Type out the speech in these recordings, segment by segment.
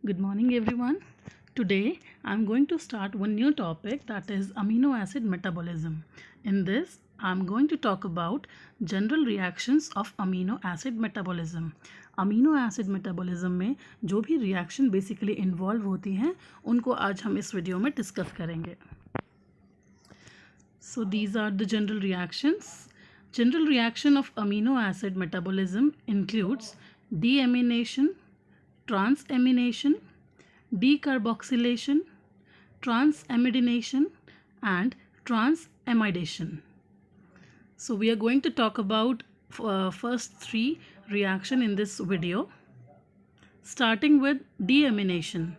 Good morning, everyone. Today, I'm going to start one new topic, that is amino acid metabolism. In this, I'm going to talk about general reactions of amino acid metabolism. Amino acid metabolism में जो भी reaction basically involve होती हैं उनको आज हम इस video में discuss करेंगे. So these are the general reactions. General reaction of amino acid metabolism includes deamination, transamination, decarboxylation, transamidination, and transamidation. So we are going to talk about first three reaction in this video, starting with deamination.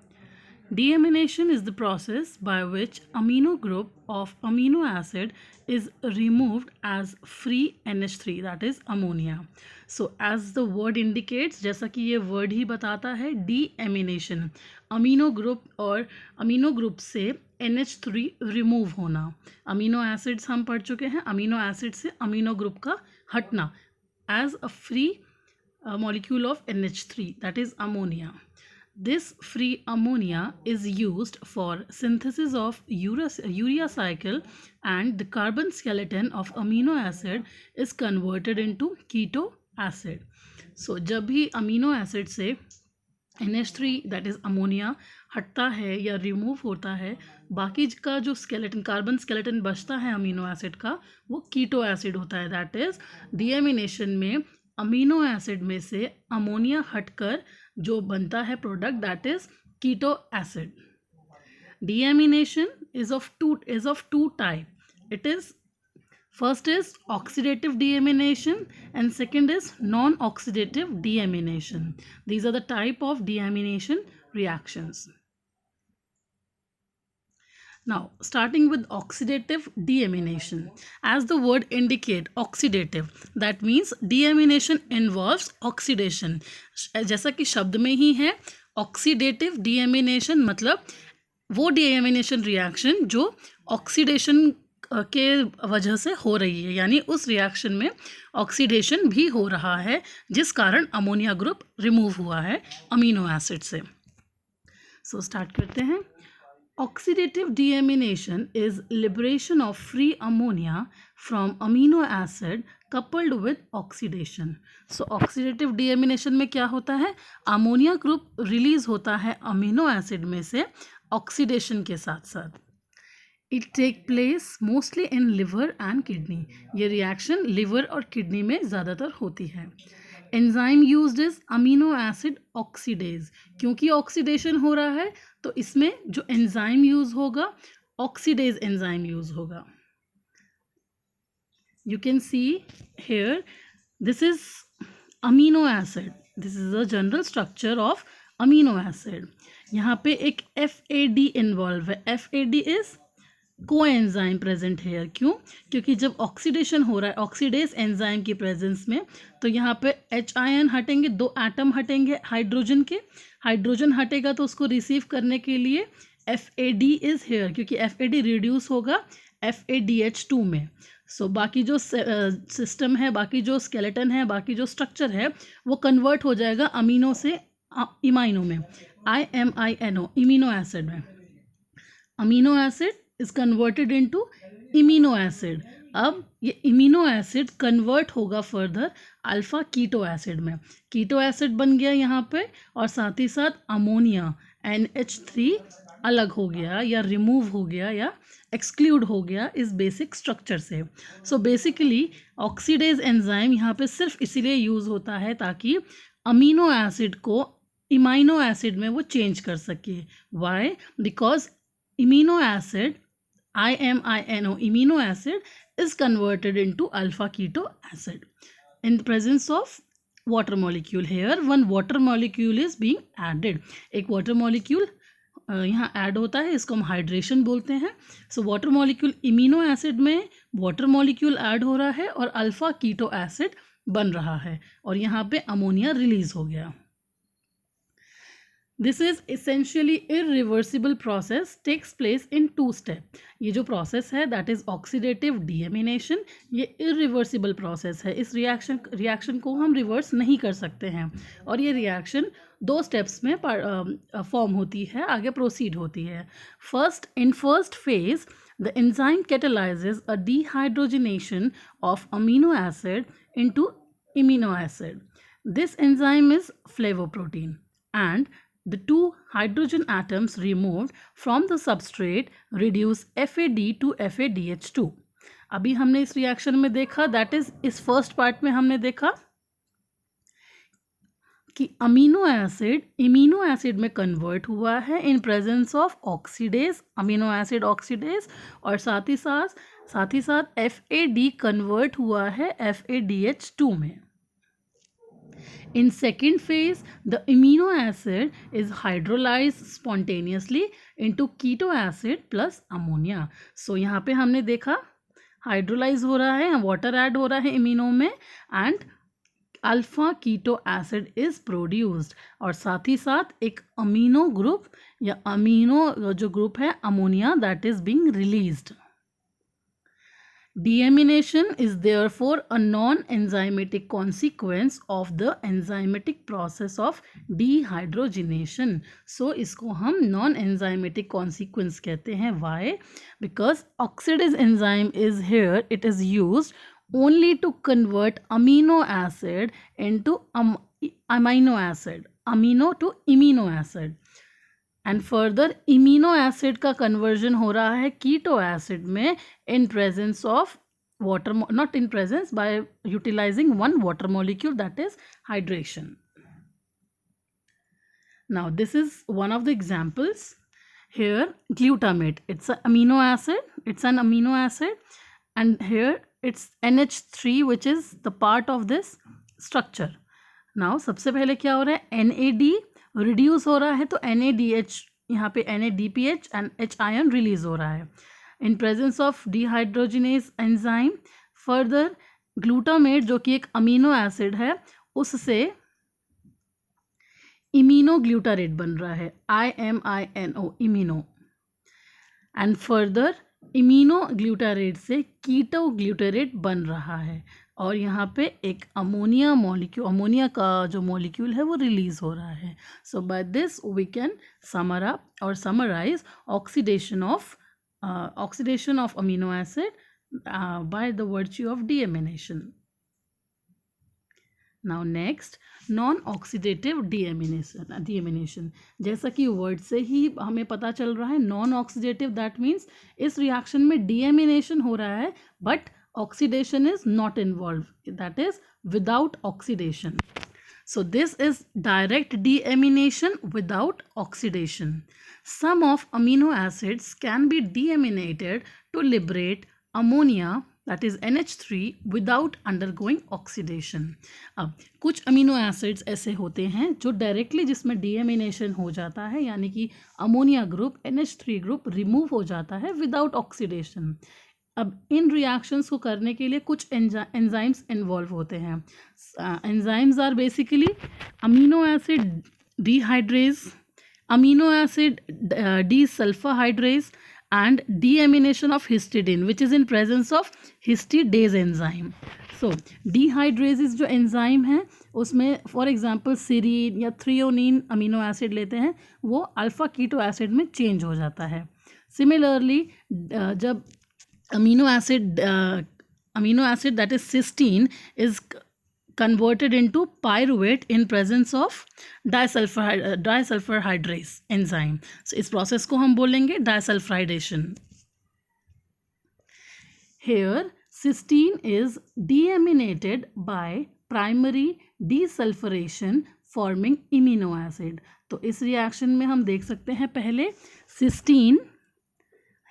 Deamination is the process by which amino group of amino acid is removed as free NH3, that is ammonia. So as the word indicates, जैसा कि ये word ही बताता है, deamination, amino group और amino group से NH3 remove होना. amino acids हम पढ़ चुके हैं, amino acid से amino group का हटना as a free molecule of NH3, that is ammonia. This free ammonia is used for synthesis of urea cycle, and the carbon skeleton of amino acid is converted into keto acid. So जब भी amino acid से NH3 that is ammonia हटता है या remove होता है, बाकी का जो स्केलेटन कार्बन स्केलेटन बचता है अमीनो एसिड का वो कीटो एसिड होता है. दैट इज डीएमिनेशन में अमीनो एसिड में से अमोनिया हटकर जो बनता है product that is keto acid. Deamination is of two type. It is first is oxidative deamination and second is non-oxidative deamination. These are the type of deamination reactions. Now, starting with oxidative deamination. As the word indicate, oxidative, that means deamination involves oxidation. जैसा कि शब्द में ही है, oxidative deamination मतलब वो deamination reaction जो oxidation के वजह से हो रही है, यानी उस रिएक्शन में ऑक्सीडेशन भी हो रहा है जिस कारण अमोनिया ग्रुप रिमूव हुआ है अमीनो एसिड से. सो स्टार्ट करते हैं. Oxidative deamination is liberation of free ammonia from amino acid coupled with oxidation. So oxidative deamination में क्या होता है, अमोनिया ग्रुप रिलीज होता है अमीनो एसिड में से ऑक्सीडेशन के साथ साथ. It take place mostly in liver and kidney. ये रिएक्शन लिवर और किडनी में ज़्यादातर होती है. Enzyme used is amino acid oxidase. क्योंकि ऑक्सीडेशन हो रहा है तो इसमें जो एंजाइम यूज होगा ऑक्सीडेज एंजाइम यूज होगा. You can see here this is amino acid. This is a general structure of amino acid. यहाँ पे एक FAD इन्वॉल्व है. FAD is coenzyme present here. क्यों? क्योंकि जब ऑक्सीडेशन हो रहा है ऑक्सीडेज एंजाइम की प्रेजेंस में तो यहाँ पे H आयन हटेंगे, दो एटम हटेंगे हाइड्रोजन के. हाइड्रोजन हटेगा तो उसको रिसीव करने के लिए FAD इज हेयर, क्योंकि FAD रिड्यूस होगा FADH2 में. सो बाकी जो सिस्टम है, बाकी जो स्केलेटन है, बाकी जो स्ट्रक्चर है वो कन्वर्ट हो जाएगा अमीनो से इमाइनो में, IMINO इमिनो एसिड में. Amino acid is converted into imino acid. अब ये इमिनो एसिड कन्वर्ट होगा फर्दर अल्फा कीटो एसिड में. कीटो एसिड बन गया यहाँ पे और साथ ही साथ अमोनिया NH3 अलग हो गया या रिमूव हो गया या एक्सक्लूड हो गया इस बेसिक स्ट्रक्चर से. सो बेसिकली ऑक्सीडेज एंजाइम यहाँ पे सिर्फ इसीलिए यूज़ होता है ताकि अमीनो एसिड को इमाइनो एसिड में वो चेंज कर सके. Why? Because imino acid IMINO amino acid is converted into alpha keto acid in the presence of water molecule. Here one water molecule is being added. एक water molecule यहाँ add होता है, इसको हम हाइड्रेशन बोलते हैं. So water molecule imino acid में water molecule add हो रहा है और अल्फा कीटो एसिड बन रहा है और यहाँ पे अमोनिया रिलीज हो गया. This is essentially irreversible process takes place in two step. ये जो process है that is oxidative deamination, ये irreversible process है. इस reaction को हम reverse नहीं कर सकते हैं और ये reaction दो steps में form होती है, आगे proceed होती है. In first phase the enzyme catalyzes a dehydrogenation of amino acid into amino acid. This enzyme is flavoprotein, and the two hydrogen atoms removed from the substrate reduce FAD to FADH2. अभी हमने इस रिएक्शन में देखा, that is इस first part में हमने देखा कि अमीनो एसिड इमीनो एसिड में कन्वर्ट हुआ है इन presence of oxidase, amino acid oxidase, और साथ ही साथ FAD कन्वर्ट हुआ है FADH2 में. In second phase, the amino acid is hydrolyzed spontaneously into keto acid plus ammonia. So यहाँ पे हमने देखा हाइड्रोलाइज हो रहा है, वाटर ऐड हो रहा है इमिनो में, and alpha keto acid is produced, और साथ ही साथ एक अमीनो ग्रुप या अमीनो जो ग्रुप है ammonia that is being released. Deamination is therefore a non-enzymatic consequence of the enzymatic process of dehydrogenation. So इसको हम non-enzymatic consequence कहते हैं. Why? Because oxidase enzyme is here. It is used only to convert amino acid into amino acid, amino to amino acid. And further imino acid का conversion हो रहा है keto acid में in presence of water, not in presence, by utilizing one water molecule that is hydration. Now this is one of the examples. Here glutamate, it's an amino acid, and here it's NH3 which is the part of this structure. Now सबसे पहले क्या हो रहा है, NAD reduce हो रहा है, तो NADH यहाँ पे NADPH and H ion release हो रहा है इन presence of dehydrogenase enzyme. Further glutamate जो कि एक अमीनो एसिड है उससे इमीनोग्लूटारेट बन रहा है, IMINO, इमीनो, एंड फर्दर इमीनोग्लूटारेट से कीटोग्लूटारेट बन रहा है, और यहाँ पे एक अमोनिया मॉलिक्यूल, अमोनिया का जो मॉलिक्यूल है वो रिलीज हो रहा है. So by this we can summarise oxidation of amino acid by the virtue of deamination. Now next, non oxidative deamination. जैसा कि वर्ड से ही हमें पता चल रहा है, नॉन ऑक्सीडेटिव दैट मीन्स इस रिएक्शन में डीएमिनेशन हो रहा है but oxidation is not involved, that is without oxidation. So this is direct deamination without oxidation. Some of amino acids can be deaminated to liberate ammonia, that is NH3, without undergoing oxidation. अब कुछ amino acids ऐसे होते हैं जो directly जिसमें deamination हो जाता है, यानी कि ammonia group NH3 group remove हो जाता है विदाउट ऑक्सीडेशन. अब इन रिएक्शंस को करने के लिए कुछ एंजाइम्स इन्वॉल्व होते हैं. Enzymes are basically amino acid dehydrase, amino acid desulfhydrase, and deamination of histidine which is in presence of histidase enzyme. So dehydrases जो एंजाइम है उसमें फॉर एग्जांपल सीरीन या थ्रियोनिन अमीनो एसिड लेते हैं, वो alpha keto acid में change हो जाता है. सिमिलरली जब amino acid that is cysteine is converted into pyruvate in presence of disulfurhydrase enzyme. So इस process को हम बोलेंगे disulfurization. Here cysteine is deaminated by primary desulfuration forming amino acid. तो इस रिएक्शन में हम देख सकते हैं पहले cysteine,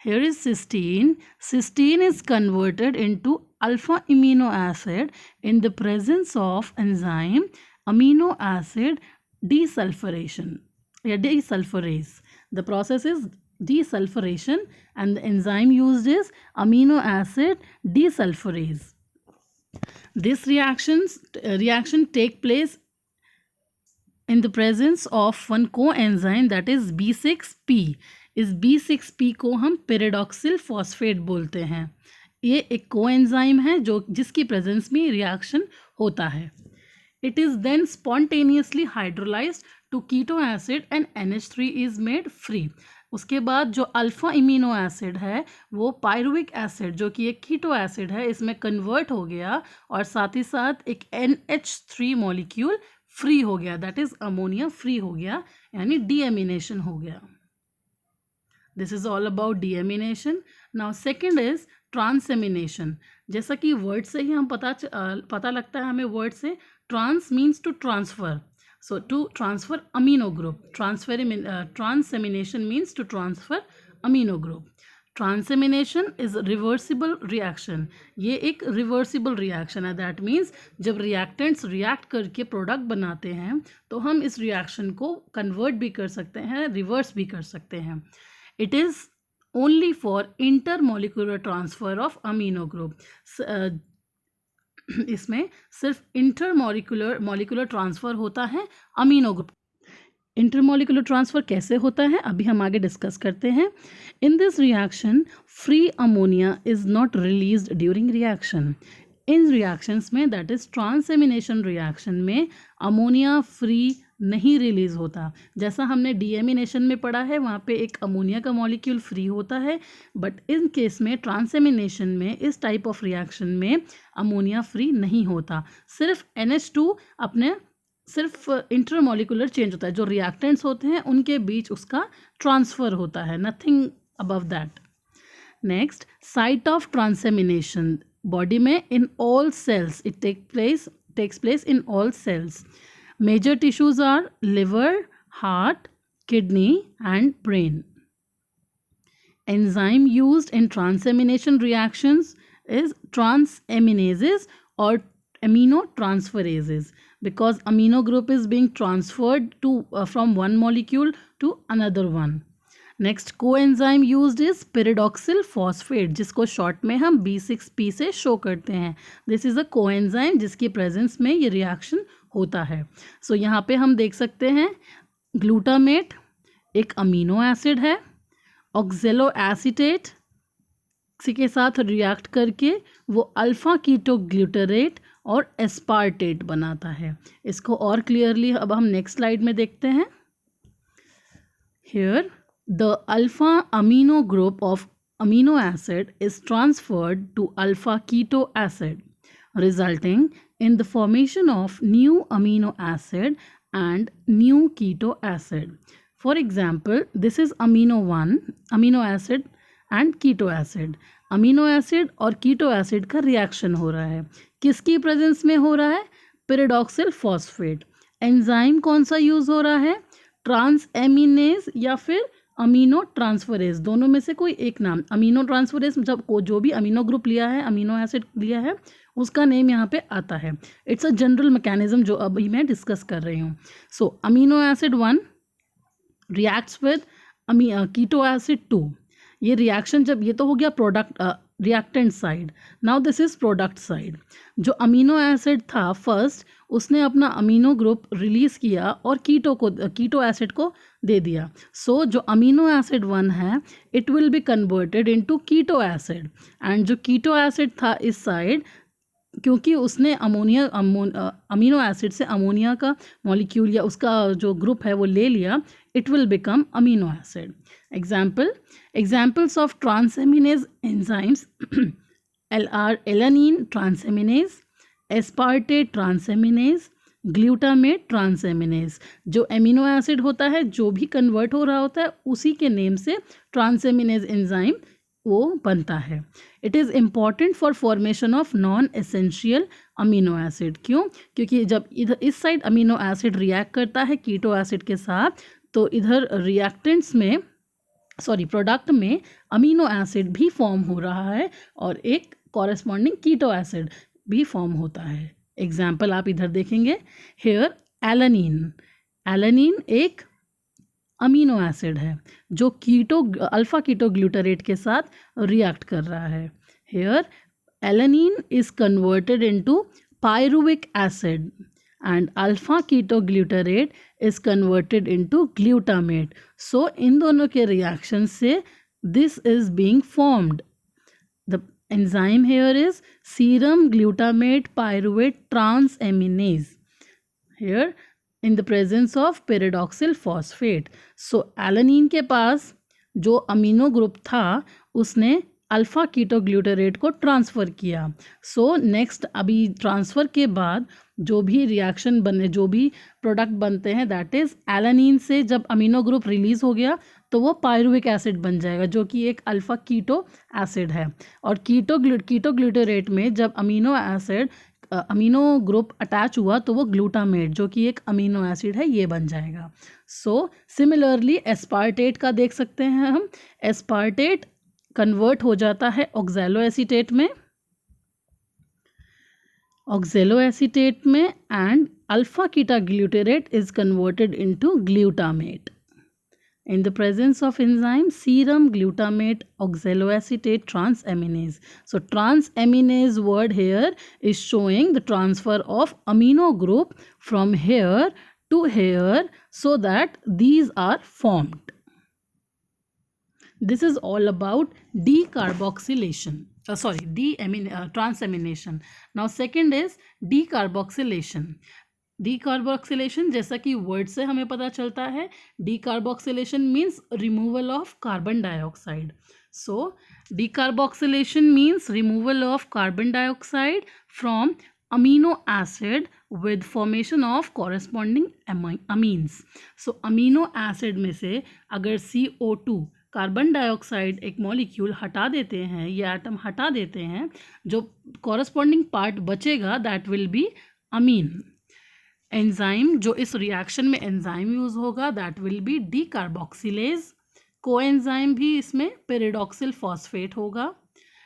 here is cysteine. Cysteine is converted into alpha amino acid in the presence of enzyme amino acid desulfuration, desulfurase. The process is desulfuration and the enzyme used is amino acid desulfurase. This reaction take place in the presence of one coenzyme that is B6P. इस B6P को हम पेरिडॉक्सिल phosphate बोलते हैं. ये एक coenzyme है जो जिसकी प्रेजेंस में रिएक्शन होता है. It is then spontaneously hydrolyzed to keto acid and NH3 is made free. उसके बाद जो अल्फ़ा इमिनो एसिड है वो पायरुविक एसिड जो कि एक कीटो एसिड है इसमें कन्वर्ट हो गया और साथ ही साथ एक NH3 मॉलिक्यूल फ्री हो गया, दैट इज़ अमोनिया फ्री हो गया, यानी डीएमिनेशन हो गया. This is all about deamination. Now second is transamination. जैसा कि वर्ड से ही हम पता लगता है हमें वर्ड से, trans means to transfer. So to transfer amino group, transamination means to transfer amino group. Transamination is a reversible reaction. ये एक reversible reaction है. That means जब reactants react करके product बनाते हैं तो हम इस reaction को convert भी कर सकते हैं, reverse भी कर सकते हैं. It is only for intermolecular transfer of amino group. इसमें सिर्फ मॉलिक्यूलर ट्रांसफ़र होता है अमीनो ग्रुप. इंटरमॉलिक्यूलर ट्रांसफ़र कैसे होता है अभी हम आगे डिस्कस करते हैं. In this reaction free ammonia is not released during reaction. In reactions में दैट इज़ ट्रांसएमिनेशन रिएक्शन में अमोनिया फ्री नहीं रिलीज़ होता. जैसा हमने डीएमिनेशन में पढ़ा है वहाँ पे एक अमोनिया का मॉलिक्यूल फ्री होता है, बट इन केस में ट्रांसएमिनेशन में इस टाइप ऑफ रिएक्शन में अमोनिया फ्री नहीं होता. सिर्फ NH2 अपने सिर्फ इंटरमॉलिक्यूलर चेंज होता है, जो रिएक्टेंट्स होते हैं उनके बीच उसका ट्रांसफ़र होता है, nothing above that. Next, site of transamination body में in all cells it takes place in all cells. Major tissues are liver, heart, kidney and brain. Enzyme used in transamination reactions is transaminases or aminotransferases because amino group is being transferred to from one molecule to another one. Next coenzyme used is pyridoxal phosphate जिसको short में हम B6P से show करते हैं. This is a coenzyme जिसकी presence में ये reaction होता है. सो यहाँ पे हम देख सकते हैं ग्लूटामेट एक अमीनो एसिड है, ऑक्जेलो एसीटेट के साथ रिएक्ट करके वो अल्फ़ा कीटो ग्लूटरेट और एस्पार्टेट बनाता है. इसको और क्लियरली अब हम नेक्स्ट स्लाइड में देखते हैं. Here the alpha amino group of amino acid is transferred to alpha keto acid, resulting in the formation of new amino acid and new keto acid. For example, this is amino acid and keto acid. Amino acid और keto acid का reaction हो रहा है. किसकी presence में हो रहा है? पेरिडॉक्सिल फॉस्फेट. एंजाइम कौन सा यूज़ हो रहा है? ट्रांसएमिनेज या फिर अमीनो ट्रांसफरेज, दोनों में से कोई एक नाम. अमीनो ट्रांसफरेज जब जो भी अमीनो ग्रुप लिया है, अमीनो एसिड लिया है, उसका नेम यहाँ पे आता है. इट्स अ जनरल मैकेनिज्म जो अभी मैं डिस्कस कर रही हूँ. So amino acid 1 reacts with keto acid 2. ये रिएक्शन जब ये तो हो गया product reactant side. Now this is product side. जो अमीनो एसिड था फर्स्ट उसने अपना अमीनो ग्रुप रिलीज़ किया और कीटो एसिड को दे दिया. सो जो अमीनो एसिड 1 है it will be converted into keto acid, and जो कीटो एसिड था इस साइड क्योंकि उसने अमीनो एसिड से अमोनिया का मॉलिक्यूल या उसका जो ग्रुप है वो ले लिया, it will become amino acid. Examples of transaminase enzymes are alanine transaminase, aspartate transaminase, glutamate transaminase. जो एमिनो एसिड होता है जो भी कन्वर्ट हो रहा होता है उसी के नेम से ट्रांसएमिनेज एंजाइम वो बनता है. It is important for formation of non essential amino acid. क्यों? क्योंकि जब इधर इस साइड अमीनो एसिड रिएक्ट करता है कीटो एसिड के साथ तो इधर रिएक्टेंट्स में प्रोडक्ट में अमीनो एसिड भी फॉर्म हो रहा है और एक कॉरेस्पॉन्डिंग कीटो एसिड भी फॉर्म होता है. एग्जाम्पल आप इधर देखेंगे. हेयर एलानीन एक अमीनो एसिड है जो अल्फ़ा कीटो ग्लूटरेट के साथ रिएक्ट कर रहा है. Here alanine is converted into pyruvic acid and alpha ketoglutarate is converted into glutamate. So इन दोनों के reaction से this is being formed. The enzyme here is serum glutamate pyruvate transaminase. Here in the presence of pyridoxal phosphate. So alanine के पास जो amino group था उसने alpha ketoglutarate को transfer किया. सो नेक्स्ट अभी ट्रांसफ़र के बाद जो भी रिएक्शन बने, जो भी प्रोडक्ट बनते हैं, दैट इज़ एलानिन से जब अमीनो ग्रुप रिलीज़ हो गया तो वो पायरुविक एसिड बन जाएगा जो कि एक अल्फ़ा कीटो एसिड है. और कीटोग्लूटारेट में जब अमीनो ग्रुप अटैच हुआ तो वो ग्लूटामेट जो कि एक अमीनो एसिड है ये बन जाएगा. सो सिमिलरली एस्पार्टेट का देख सकते हैं हम. एस्पार्टेट कन्वर्ट हो जाता है ऑक्सैलो एसीटेट में and alpha keto glutarate is converted into glutamate. In the presence of enzyme serum glutamate oxaloacetate transaminase. So transaminase word here is showing the transfer of amino group from here to here so that these are formed. This is all about decarboxylation. Transamination. Now second is decarboxylation. Decarboxylation जैसा कि word से हमें पता चलता है, decarboxylation means removal of carbon dioxide. So decarboxylation means removal of carbon dioxide from amino acid with formation of corresponding amines. So amino acid में से अगर CO2 कार्बन डाइऑक्साइड एक मॉलिक्यूल हटा देते हैं या एटम हटा देते हैं, जो कॉरेस्पॉन्डिंग पार्ट बचेगा that will be amine. Enzyme जो इस रिएक्शन में एंजाइम यूज़ होगा that will be decarboxylase. Coenzyme भी इसमें पेरिडॉक्सिल फॉस्फेट होगा.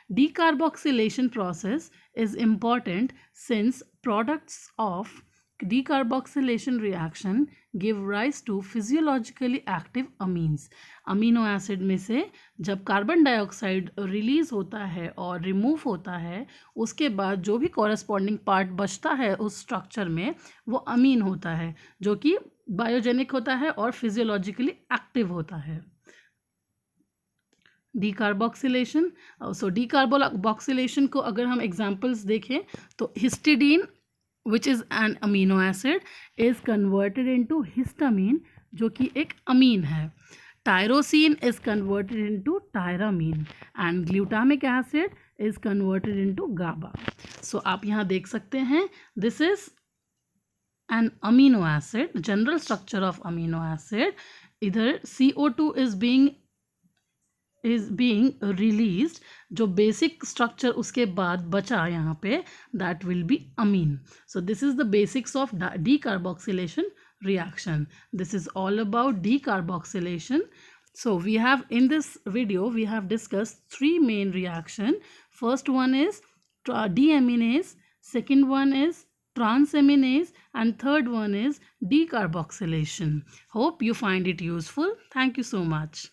Decarboxylation process is important since products of decarboxylation reaction give rise to physiologically active amines. Amino acid में से जब कार्बन डाइऑक्साइड रिलीज होता है और रिमूव होता है उसके बाद जो भी कॉरेस्पॉन्डिंग पार्ट बचता है उस स्ट्रक्चर में वो अमीन होता है जो कि बायोजेनिक होता है और फिजियोलॉजिकली एक्टिव होता है. डीकार्बोक्सिलेशन. सो डीकार्बोक्सिलेशन को अगर हम एग्जांपल्स देखें तो histidine which is an amino acid is converted into histamine जो कि एक अमीन है. Tyrosine is converted into tyramine and glutamic acid is converted into GABA. So आप यहाँ देख सकते हैं this is an amino acid, general structure of amino acid. इधर CO2 is being released. जो बेसिक स्ट्रक्चर उसके बाद बचा यहाँ पे that will be amine. So this is the basics of decarboxylation reaction. This is all about decarboxylation. So we have in this video we have discussed three main reaction. First one is deaminase, second one is transaminase and third one is decarboxylation. Hope you find it useful. Thank you so much.